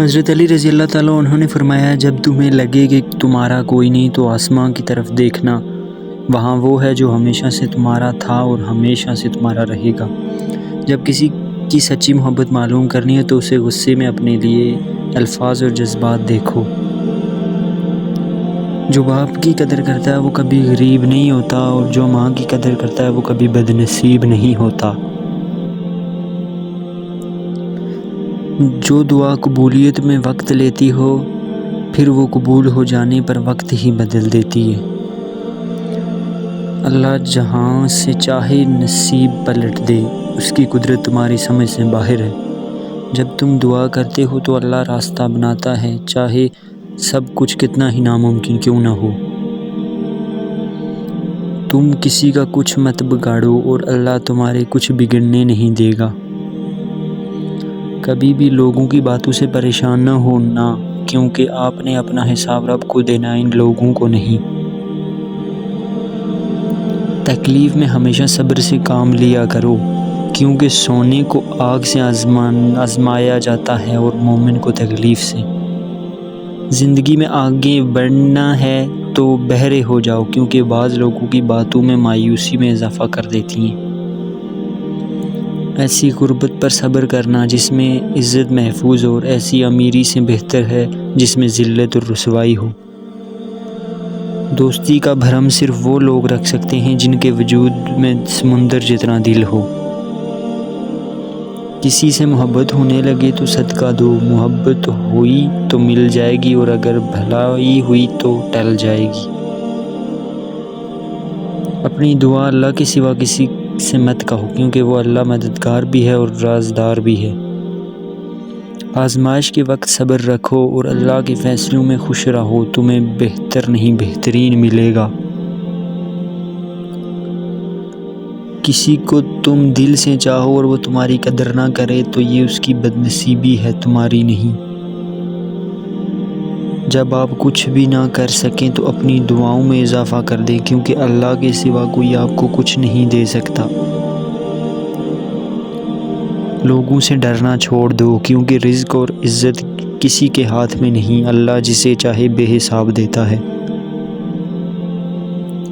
حضرت علی رضی اللہ تعالیٰ عنہ نے فرمایا، جب تمہیں لگے کہ تمہارا کوئی نہیں تو آسمان کی طرف دیکھنا، وہاں وہ ہے جو ہمیشہ سے تمہارا تھا اور ہمیشہ سے تمہارا رہے گا۔ جب کسی کی سچی محبت معلوم کرنی ہے تو اسے غصے میں اپنے لیے الفاظ اور جذبات دیکھو۔ جو باپ کی قدر کرتا ہے وہ کبھی غریب نہیں ہوتا، اور جو ماں کی قدر کرتا ہے وہ کبھی بد نصیب نہیں ہوتا۔ جو دعا قبولیت میں وقت لیتی ہو، پھر وہ قبول ہو جانے پر وقت ہی بدل دیتی ہے۔ اللہ جہاں سے چاہے نصیب پلٹ دے، اس کی قدرت تمہاری سمجھ سے باہر ہے۔ جب تم دعا کرتے ہو تو اللہ راستہ بناتا ہے، چاہے سب کچھ کتنا ہی ناممکن کیوں نہ ہو۔ تم کسی کا کچھ مت بگاڑو اور اللہ تمہارے کچھ بگڑنے نہیں دے گا۔ کبھی بھی لوگوں کی باتوں سے پریشان نہ ہونا، کیونکہ آپ نے اپنا حساب رب کو دینا، ان لوگوں کو نہیں۔ تکلیف میں ہمیشہ صبر سے کام لیا کرو، کیونکہ سونے کو آگ سے آزمایا جاتا ہے اور مومن کو تکلیف سے۔ زندگی میں آگے بڑھنا ہے تو بہرے ہو جاؤ، کیونکہ بعض لوگوں کی باتوں میں مایوسی میں اضافہ کر دیتی ہیں۔ ایسی غربت پر صبر کرنا جس میں عزت محفوظ ہو، اور ایسی امیری سے بہتر ہے جس میں ذلت اور رسوائی ہو۔ دوستی کا بھرم صرف وہ لوگ رکھ سکتے ہیں جن کے وجود میں سمندر جتنا دل ہو۔ کسی سے محبت ہونے لگے تو صدقہ دو، محبت ہوئی تو مل جائے گی، اور اگر بھلائی ہوئی تو ٹل جائے گی۔ اپنی دعا اللہ کے سوا کسی سے مت کہو، کیونکہ وہ اللہ مددگار بھی ہے اور رازدار بھی ہے۔ آزمائش کے وقت صبر رکھو اور اللہ کے فیصلوں میں خوش رہو، تمہیں بہتر نہیں بہترین ملے گا۔ کسی کو تم دل سے چاہو اور وہ تمہاری قدر نہ کرے تو یہ اس کی بد نصیبی ہے، تمہاری نہیں۔ جب آپ کچھ بھی نہ کر سکیں تو اپنی دعاؤں میں اضافہ کر دیں، کیونکہ اللہ کے سوا کوئی آپ کو کچھ نہیں دے سکتا۔ لوگوں سے ڈرنا چھوڑ دو، کیونکہ رزق اور عزت کسی کے ہاتھ میں نہیں، اللہ جسے چاہے بے حساب دیتا ہے۔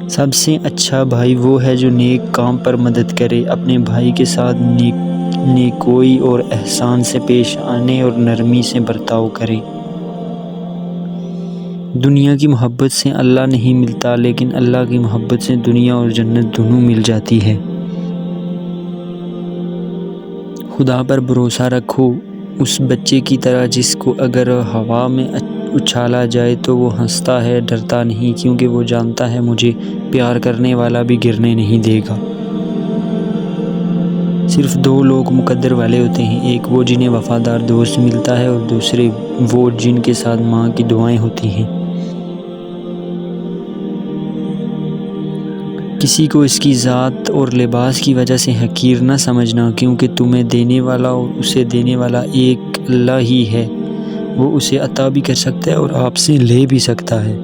سب سے اچھا بھائی وہ ہے جو نیک کام پر مدد کرے، اپنے بھائی کے ساتھ نیکوئی اور احسان سے پیش آنے اور نرمی سے برتاؤ کرے۔ دنیا کی محبت سے اللہ نہیں ملتا، لیکن اللہ کی محبت سے دنیا اور جنت دونوں مل جاتی ہے۔ خدا پر بھروسہ رکھو، اس بچے کی طرح جس کو اگر ہوا میں اچھالا جائے تو وہ ہنستا ہے، ڈرتا نہیں، کیونکہ وہ جانتا ہے مجھے پیار کرنے والا بھی گرنے نہیں دے گا۔ صرف دو لوگ مقدر والے ہوتے ہیں، ایک وہ جنہیں وفادار دوست ملتا ہے، اور دوسرے وہ جن کے ساتھ ماں کی دعائیں ہوتی ہیں۔ کسی کو اس کی ذات اور لباس کی وجہ سے حقیر نہ سمجھنا، کیونکہ تمہیں دینے والا اور اسے دینے والا ایک اللہ ہی ہے، وہ اسے عطا بھی کر سکتا ہے اور آپ سے لے بھی سکتا ہے۔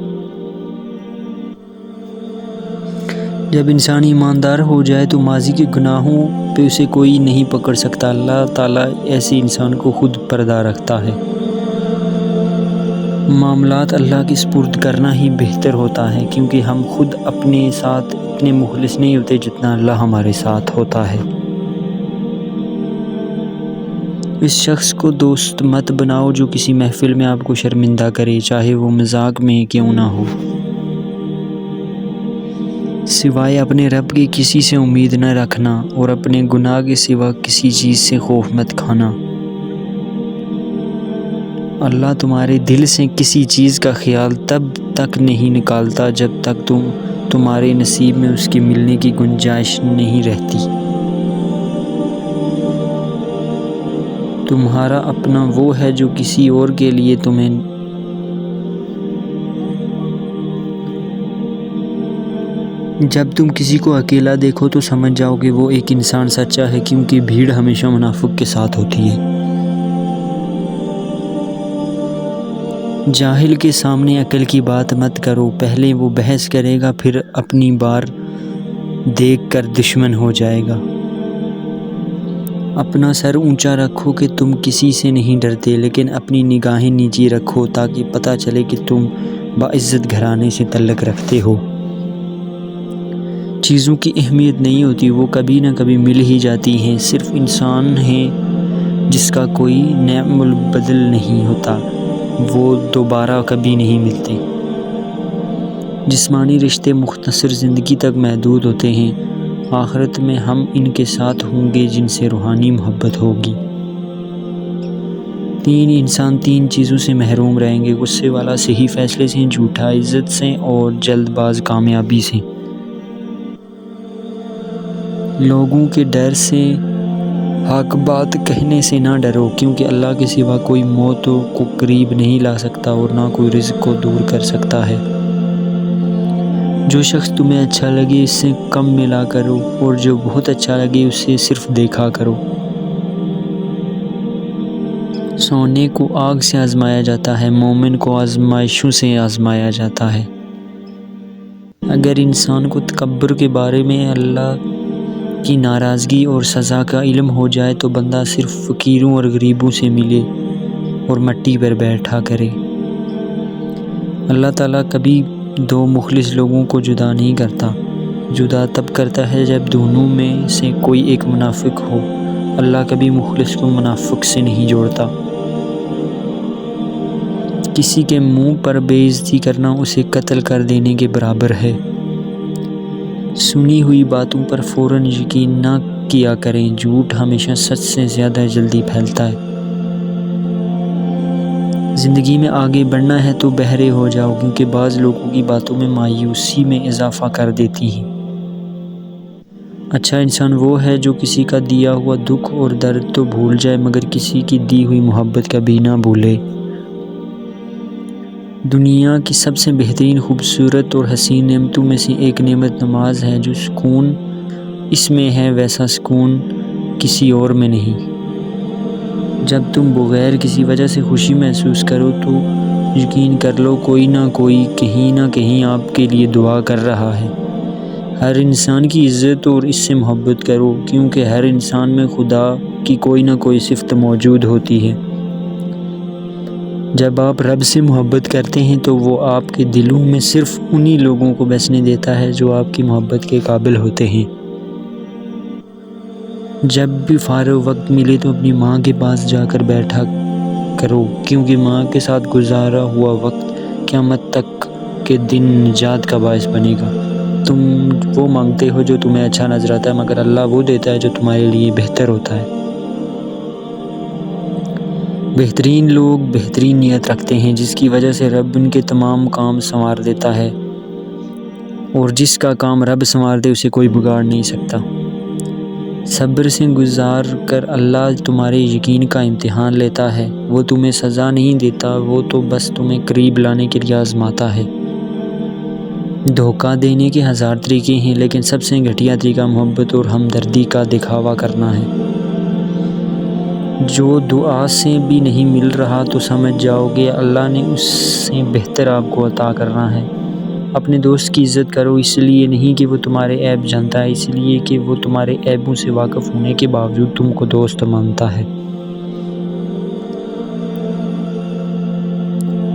جب انسان ایماندار ہو جائے تو ماضی کے گناہوں پہ اسے کوئی نہیں پکڑ سکتا، اللہ تعالیٰ ایسے انسان کو خود پردہ رکھتا ہے۔ معاملات اللہ کے سپرد کرنا ہی بہتر ہوتا ہے، کیونکہ ہم خود اپنے ساتھ اتنے مخلص نہیں ہوتے جتنا اللہ ہمارے ساتھ ہوتا ہے۔ اس شخص کو دوست مت بناؤ جو کسی محفل میں آپ کو شرمندہ کرے، چاہے وہ مذاق میں کیوں نہ ہو۔ سوائے اپنے رب کے کسی سے امید نہ رکھنا، اور اپنے گناہ کے سوا کسی چیز سے خوف مت کھانا۔ اللہ تمہارے دل سے کسی چیز کا خیال تب تک نہیں نکالتا جب تک تمہارے نصیب میں اس کے ملنے کی گنجائش نہیں رہتی۔ تمہارا اپنا وہ ہے جو کسی اور کے لیے تمہیں جب تم کسی کو اکیلا دیکھو تو سمجھ جاؤ کہ وہ ایک انسان سچا ہے، کیونکہ بھیڑ ہمیشہ منافق کے ساتھ ہوتی ہے۔ جاہل کے سامنے عقل کی بات مت کرو، پہلے وہ بحث کرے گا، پھر اپنی بار دیکھ کر دشمن ہو جائے گا۔ اپنا سر اونچا رکھو کہ تم کسی سے نہیں ڈرتے، لیکن اپنی نگاہیں نیچی رکھو تاکہ پتہ چلے کہ تم باعزت گھرانے سے تعلق رکھتے ہو۔ چیزوں کی اہمیت نہیں ہوتی، وہ کبھی نہ کبھی مل ہی جاتی ہیں۔ صرف انسان ہے جس کا کوئی نعم البدل نہیں ہوتا، وہ دوبارہ کبھی نہیں ملتے۔ جسمانی رشتے مختصر زندگی تک محدود ہوتے ہیں، آخرت میں ہم ان کے ساتھ ہوں گے جن سے روحانی محبت ہوگی۔ انسان تین چیزوں سے محروم رہیں گے: غصے والا صحیح فیصلے سے، جھوٹا عزت سے، اور جلد باز کامیابی سے۔ لوگوں کے ڈر سے، حق بات کہنے سے نہ ڈرو، کیونکہ اللہ کے سوا کوئی موت کو قریب نہیں لا سکتا اور نہ کوئی رزق کو دور کر سکتا ہے۔ جو شخص تمہیں اچھا لگے اس سے کم ملا کرو، اور جو بہت اچھا لگے اسے صرف دیکھا کرو۔ سونے کو آگ سے آزمایا جاتا ہے، مومن کو آزمائشوں سے آزمایا جاتا ہے۔ اگر انسان کو تکبر کے بارے میں اللہ کی ناراضگی اور سزا کا علم ہو جائے تو بندہ صرف فقیروں اور غریبوں سے ملے اور مٹی پر بیٹھا کرے۔ اللہ تعالیٰ کبھی دو مخلص لوگوں کو جدا نہیں کرتا، جدا تب کرتا ہے جب دونوں میں سے کوئی ایک منافق ہو۔ اللہ کبھی مخلص کو منافق سے نہیں جوڑتا۔ کسی کے منہ پر بے عزتی کرنا اسے قتل کر دینے کے برابر ہے۔ سنی ہوئی باتوں پر فوراً یقین نہ کیا کریں، جھوٹ ہمیشہ سچ سے زیادہ جلدی پھیلتا ہے۔ زندگی میں آگے بڑھنا ہے تو بہرے ہو جاؤ، کیونکہ بعض لوگوں کی باتوں میں مایوسی میں اضافہ کر دیتی ہیں۔ اچھا انسان وہ ہے جو کسی کا دیا ہوا دکھ اور درد تو بھول جائے مگر کسی کی دی ہوئی محبت کبھی نہ بھولے۔ دنیا کی سب سے بہترین، خوبصورت اور حسین نعمتوں میں سے ایک نعمت نماز ہے۔ جو سکون اس میں ہے ویسا سکون کسی اور میں نہیں۔ جب تم بغیر کسی وجہ سے خوشی محسوس کرو تو یقین کر لو کوئی نہ کوئی کہیں نہ کہیں آپ کے لیے دعا کر رہا ہے۔ ہر انسان کی عزت اور اس سے محبت کرو، کیونکہ ہر انسان میں خدا کی کوئی نہ کوئی صفت موجود ہوتی ہے۔ جب آپ رب سے محبت کرتے ہیں تو وہ آپ کے دلوں میں صرف انہی لوگوں کو بسنے دیتا ہے جو آپ کی محبت کے قابل ہوتے ہیں۔ جب بھی فارغ وقت ملے تو اپنی ماں کے پاس جا کر بیٹھا کرو، کیونکہ ماں کے ساتھ گزارا ہوا وقت قیامت تک کے دن نجات کا باعث بنے گا۔ تم وہ مانگتے ہو جو تمہیں اچھا نظر آتا ہے، مگر اللہ وہ دیتا ہے جو تمہارے لیے بہتر ہوتا ہے۔ بہترین لوگ بہترین نیت رکھتے ہیں، جس کی وجہ سے رب ان کے تمام کام سنوار دیتا ہے، اور جس کا کام رب سنوار دے اسے کوئی بگاڑ نہیں سکتا۔ صبر سے گزار کر اللہ تمہارے یقین کا امتحان لیتا ہے۔ وہ تمہیں سزا نہیں دیتا، وہ تو بس تمہیں قریب لانے کے لیے آزماتا ہے۔ دھوکہ دینے کے ہزار طریقے ہیں، لیکن سب سے گھٹیا طریقہ محبت اور ہمدردی کا دکھاوا کرنا ہے۔ جو دعا سے بھی نہیں مل رہا تو سمجھ جاؤ کہ اللہ نے اس سے بہتر آپ کو عطا کرنا ہے۔ اپنے دوست کی عزت کرو، اس لیے نہیں کہ وہ تمہارے عیب جانتا ہے، اس لیے کہ وہ تمہارے عیبوں سے واقف ہونے کے باوجود تم کو دوست مانتا ہے۔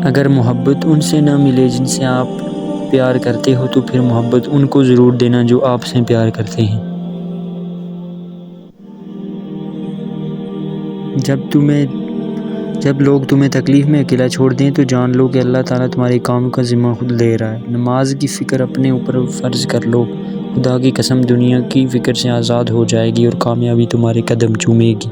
اگر محبت ان سے نہ ملے جن سے آپ پیار کرتے ہو تو پھر محبت ان کو ضرور دینا جو آپ سے پیار کرتے ہیں۔ جب لوگ تمہیں تکلیف میں اکیلا چھوڑ دیں تو جان لو کہ اللہ تعالیٰ تمہارے کاموں کا ذمہ خود لے رہا ہے۔ نماز کی فکر اپنے اوپر فرض کر لو، خدا کی قسم دنیا کی فکر سے آزاد ہو جائے گی اور کامیابی تمہارے قدم چومے گی۔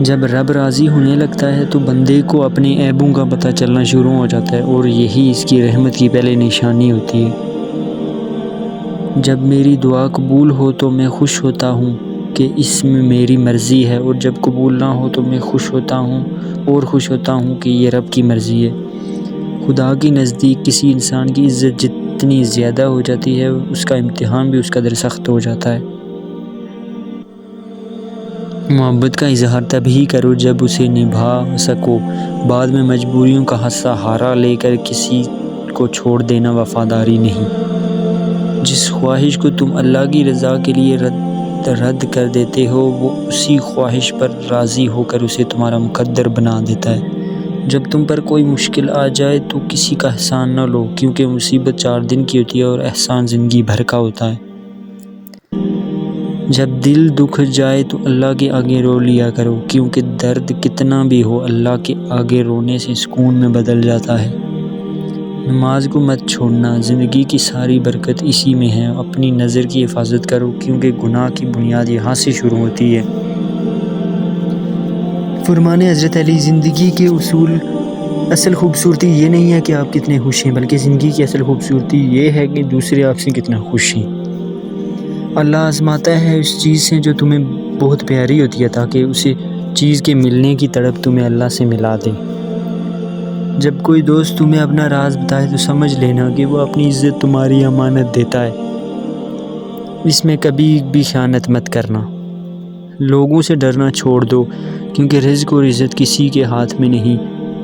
جب رب راضی ہونے لگتا ہے تو بندے کو اپنے عیبوں کا پتہ چلنا شروع ہو جاتا ہے، اور یہی اس کی رحمت کی پہلی نشانی ہوتی ہے۔ جب میری دعا قبول ہو تو میں خوش ہوتا ہوں کہ اس میں میری مرضی ہے، اور جب قبول نہ ہو تو میں خوش ہوتا ہوں کہ یہ رب کی مرضی ہے۔ خدا کے نزدیک کسی انسان کی عزت جتنی زیادہ ہو جاتی ہے اس کا امتحان بھی اس قدر سخت ہو جاتا ہے۔ محبت کا اظہار تب ہی کرو جب اسے نبھا سکو، بعد میں مجبوریوں کا سہارا لے کر کسی کو چھوڑ دینا وفاداری نہیں۔ جس خواہش کو تم اللہ کی رضا کے لیے رد کر دیتے ہو وہ اسی خواہش پر راضی ہو کر اسے تمہارا مقدر بنا دیتا ہے۔ جب تم پر کوئی مشکل آ جائے تو کسی کا احسان نہ لو، کیونکہ مصیبت 4 دن کی ہوتی ہے اور احسان زندگی بھر کا ہوتا ہے۔ جب دل دکھ جائے تو اللہ کے آگے رو لیا کرو، کیونکہ درد کتنا بھی ہو اللہ کے آگے رونے سے سکون میں بدل جاتا ہے۔ نماز کو مت چھوڑنا، زندگی کی ساری برکت اسی میں ہے۔ اپنی نظر کی حفاظت کرو، کیونکہ گناہ کی بنیاد یہاں سے شروع ہوتی ہے۔ فرمان حضرت علی، زندگی کے اصل خوبصورتی یہ نہیں ہے کہ آپ کتنے خوش ہیں، بلکہ زندگی کی اصل خوبصورتی یہ ہے کہ دوسرے آپ سے کتنا خوش ہیں۔ اللہ آزماتا ہے اس چیز سے جو تمہیں بہت پیاری ہوتی ہے، تاکہ اسی چیز کے ملنے کی تڑپ تمہیں اللہ سے ملا دے۔ جب کوئی دوست تمہیں اپنا راز بتائے تو سمجھ لینا کہ وہ اپنی عزت تمہاری امانت دیتا ہے، اس میں کبھی بھی خیانت مت کرنا۔ لوگوں سے ڈرنا چھوڑ دو، کیونکہ رزق اور عزت کسی کے ہاتھ میں نہیں،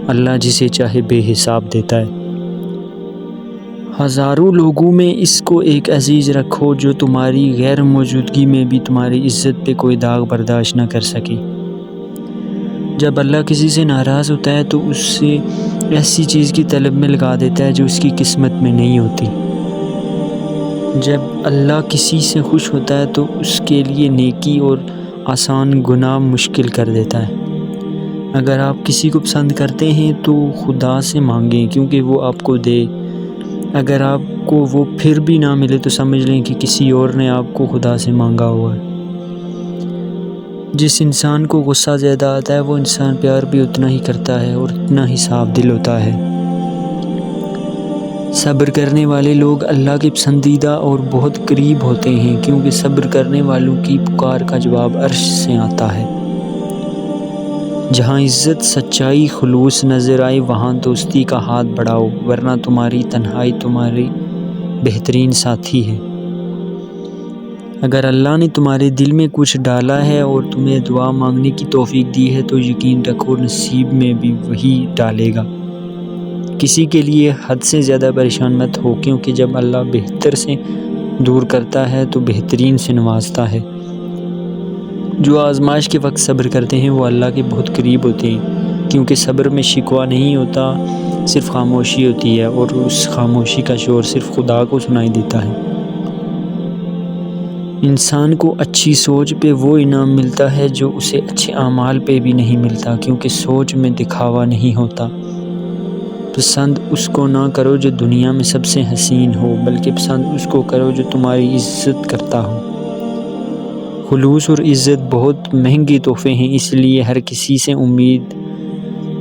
اللہ جسے چاہے بے حساب دیتا ہے۔ ہزاروں لوگوں میں اس کو ایک عزیز رکھو جو تمہاری غیر موجودگی میں بھی تمہاری عزت پہ کوئی داغ برداشت نہ کر سکے۔ جب اللہ کسی سے ناراض ہوتا ہے تو اس سے ایسی چیز کی طلب میں لگا دیتا ہے جو اس کی قسمت میں نہیں ہوتی۔ جب اللہ کسی سے خوش ہوتا ہے تو اس کے لیے نیکی اور آسان گناہ مشکل کر دیتا ہے۔ اگر آپ کسی کو پسند کرتے ہیں تو خدا سے مانگیں، کیونکہ وہ آپ کو دے۔ اگر آپ کو وہ پھر بھی نہ ملے تو سمجھ لیں کہ کسی اور نے آپ کو خدا سے مانگا ہوا ہے۔ جس انسان کو غصہ زیادہ آتا ہے وہ انسان پیار بھی اتنا ہی کرتا ہے اور اتنا ہی صاف دل ہوتا ہے۔ صبر کرنے والے لوگ اللہ کے پسندیدہ اور بہت قریب ہوتے ہیں، کیونکہ صبر کرنے والوں کی پکار کا جواب عرش سے آتا ہے۔ جہاں عزت، سچائی، خلوص نظر آئے وہاں دوستی کا ہاتھ بڑھاؤ، ورنہ تمہاری تنہائی تمہاری بہترین ساتھی ہے۔ اگر اللہ نے تمہارے دل میں کچھ ڈالا ہے اور تمہیں دعا مانگنے کی توفیق دی ہے تو یقین رکھو نصیب میں بھی وہی ڈالے گا۔ کسی کے لیے حد سے زیادہ پریشان مت ہو، کیونکہ جب اللہ بہتر سے دور کرتا ہے تو بہترین سے نوازتا ہے۔ جو آزمائش کے وقت صبر کرتے ہیں وہ اللہ کے بہت قریب ہوتے ہیں، کیونکہ صبر میں شکوہ نہیں ہوتا، صرف خاموشی ہوتی ہے، اور اس خاموشی کا شور صرف خدا کو سنائی دیتا ہے۔ انسان کو اچھی سوچ پہ وہ انعام ملتا ہے جو اسے اچھے اعمال پہ بھی نہیں ملتا، کیونکہ سوچ میں دکھاوا نہیں ہوتا۔ پسند اس کو نہ کرو جو دنیا میں سب سے حسین ہو، بلکہ پسند اس کو کرو جو تمہاری عزت کرتا ہو۔ خلوص اور عزت بہت مہنگے تحفے ہیں، اس لیے ہر کسی سے امید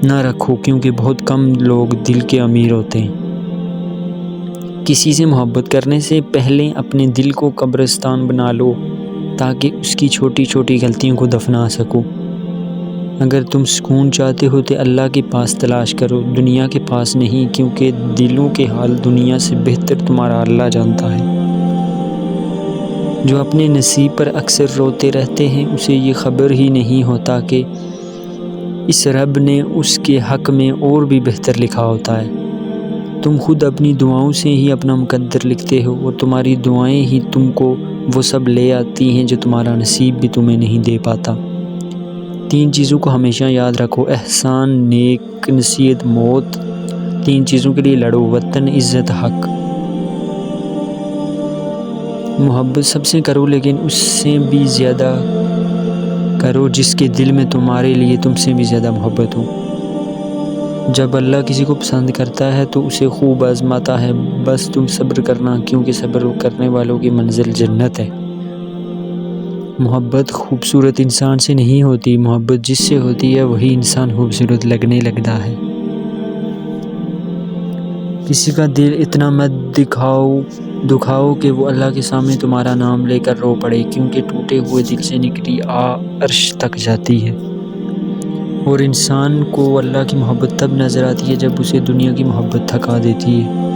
نہ رکھو، کیونکہ بہت کم لوگ دل کے امیر ہوتے ہیں۔ کسی سے محبت کرنے سے پہلے اپنے دل کو قبرستان بنا لو، تاکہ اس کی چھوٹی چھوٹی غلطیوں کو دفنا سکو۔ اگر تم سکون چاہتے ہو تو اللہ کے پاس تلاش کرو، دنیا کے پاس نہیں، کیونکہ دلوں کے حال دنیا سے بہتر تمہارا اللہ جانتا ہے۔ جو اپنے نصیب پر اکثر روتے رہتے ہیں اسے یہ خبر ہی نہیں ہوتا کہ اس رب نے اس کے حق میں اور بھی بہتر لکھا ہوتا ہے۔ تم خود اپنی دعاؤں سے ہی اپنا مقدر لکھتے ہو، اور تمہاری دعائیں ہی تم کو وہ سب لے آتی ہیں جو تمہارا نصیب بھی تمہیں نہیں دے پاتا۔ 3 چیزوں کو ہمیشہ یاد رکھو: احسان، نیک نصیحت، موت۔ 3 چیزوں کے لیے لڑو: وطن، عزت، حق۔ محبت سب سے کرو، لیکن اس سے بھی زیادہ کرو جس کے دل میں تمہارے لیے تم سے بھی زیادہ محبت ہو۔ جب اللہ کسی کو پسند کرتا ہے تو اسے خوب آزماتا ہے، بس تم صبر کرنا، کیونکہ صبر کرنے والوں کی منزل جنت ہے۔ محبت خوبصورت انسان سے نہیں ہوتی، محبت جس سے ہوتی ہے وہی انسان خوبصورت لگنے لگتا ہے۔ کسی کا دل اتنا مت دکھاؤ کہ وہ اللہ کے سامنے تمہارا نام لے کر رو پڑے، کیونکہ ٹوٹے ہوئے دل سے نکلی عرش تک جاتی ہے۔ اور انسان کو اللہ کی محبت تب نظر آتی ہے جب اسے دنیا کی محبت تھکا دیتی ہے۔